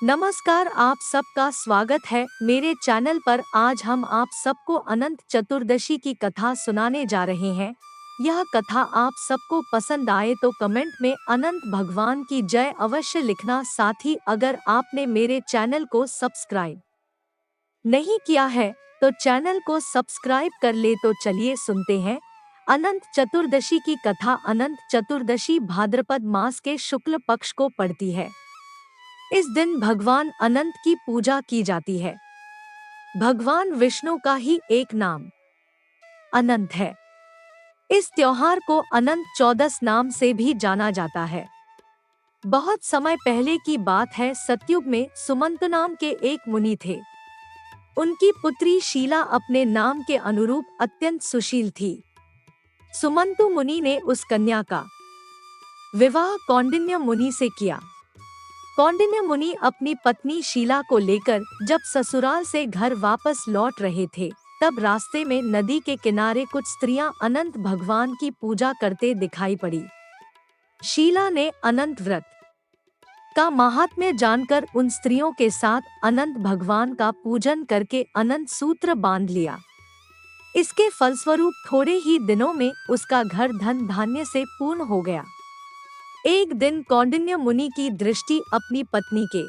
नमस्कार, आप सबका स्वागत है मेरे चैनल पर। आज हम आप सबको अनंत चतुर्दशी की कथा सुनाने जा रहे हैं। यह कथा आप सबको पसंद आए तो कमेंट में अनंत भगवान की जय अवश्य लिखना। साथ ही अगर आपने मेरे चैनल को सब्सक्राइब नहीं किया है तो चैनल को सब्सक्राइब कर ले। तो चलिए सुनते हैं अनंत चतुर्दशी की कथा। अनंत चतुर्दशी भाद्रपद मास के शुक्ल पक्ष को पड़ती है। इस दिन भगवान अनंत की पूजा की जाती है। भगवान विष्णु का ही एक नाम अनंत है। इस त्योहार को अनंत चौदस नाम से भी जाना जाता है। बहुत समय पहले की बात है। सतयुग में सुमंत नाम के एक मुनि थे। उनकी पुत्री शीला अपने नाम के अनुरूप अत्यंत सुशील थी। सुमंतु मुनि ने उस कन्या का विवाह कौंडिन्य मुनि से किया। कौंडिन्य मुनि अपनी पत्नी शीला को लेकर जब ससुराल से घर वापस लौट रहे थे, तब रास्ते में नदी के किनारे कुछ स्त्रियां अनंत भगवान की पूजा करते दिखाई पड़ी। शीला ने अनंत व्रत का महात्म्य जानकर उन स्त्रियों के साथ अनंत भगवान का पूजन करके अनंत सूत्र बांध लिया। इसके फलस्वरूप थोड़े ही दिनों में उसका घर धन धान्य से पूर्ण हो गया। एक दिन कौंडिन्य मुनि की दृष्टि अपनी पत्नी के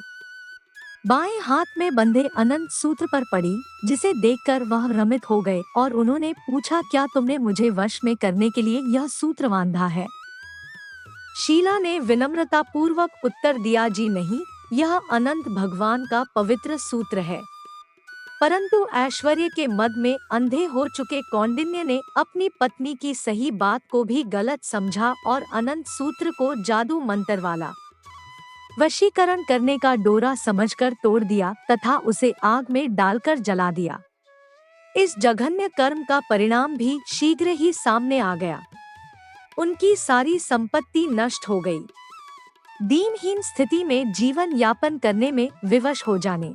बाएं हाथ में बंधे अनंत सूत्र पर पड़ी, जिसे देखकर वह भ्रमित हो गए और उन्होंने पूछा, क्या तुमने मुझे वश में करने के लिए यह सूत्र बांधा है? शीला ने विनम्रता पूर्वक उत्तर दिया, जी नहीं, यह अनंत भगवान का पवित्र सूत्र है। परंतु ऐश्वर्य के मद में अंधे हो चुके कौंडिन्य ने अपनी पत्नी की सही बात को भी गलत समझा और अनंत सूत्र को जादू मंत्र वाला वशीकरण करने का डोरा समझकर तोड़ दिया तथा उसे आग में डालकर जला दिया। इस जघन्य कर्म का परिणाम भी शीघ्र ही सामने आ गया। उनकी सारी संपत्ति नष्ट हो गई। दीनहीन स्थिति में जीवन यापन करने में विवश हो जाने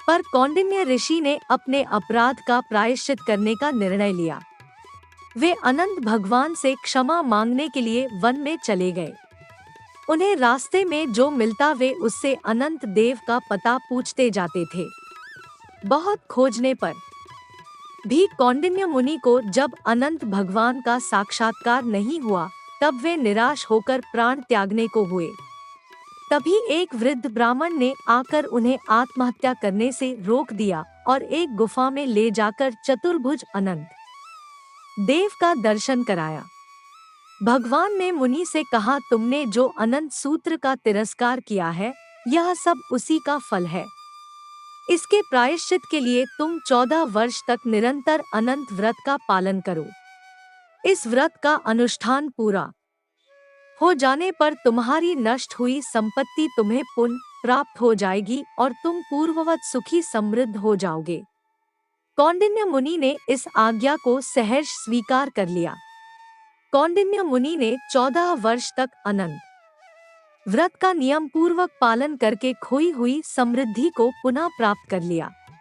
पर कौंडिन्य ऋषि ने अपने अपराध का प्रायश्चित करने का निर्णय लिया। वे अनंत भगवान से क्षमा मांगने के लिए वन में चले गए। उन्हें रास्ते में जो मिलता वे उससे अनंत देव का पता पूछते जाते थे। बहुत खोजने पर भी कौंडिन्य मुनि को जब अनंत भगवान का साक्षात्कार नहीं हुआ, तब वे निराश होकर प्राण त्यागने को हुए। तभी एक वृद्ध ब्राह्मण ने आकर उन्हें आत्महत्या करने से रोक दिया और एक गुफा में ले जाकर चतुर्भुज अनंत देव का दर्शन कराया। भगवान ने मुनि से कहा, तुमने जो अनंत सूत्र का तिरस्कार किया है, यह सब उसी का फल है। इसके प्रायश्चित के लिए तुम 14 वर्ष तक निरंतर अनंत व्रत का पालन करो। इस व्रत का अनुष्ठान पूरा हो जाने पर तुम्हारी नष्ट हुई संपत्ति तुम्हें पुनः प्राप्त हो जाएगी और तुम पूर्ववत सुखी समृद्ध हो जाओगे। कौंडिन्य मुनि ने इस आज्ञा को सहर्ष स्वीकार कर लिया। कौंडिन्य मुनि ने 14 वर्ष तक अनंत व्रत का नियम पूर्वक पालन करके खोई हुई समृद्धि को पुनः प्राप्त कर लिया।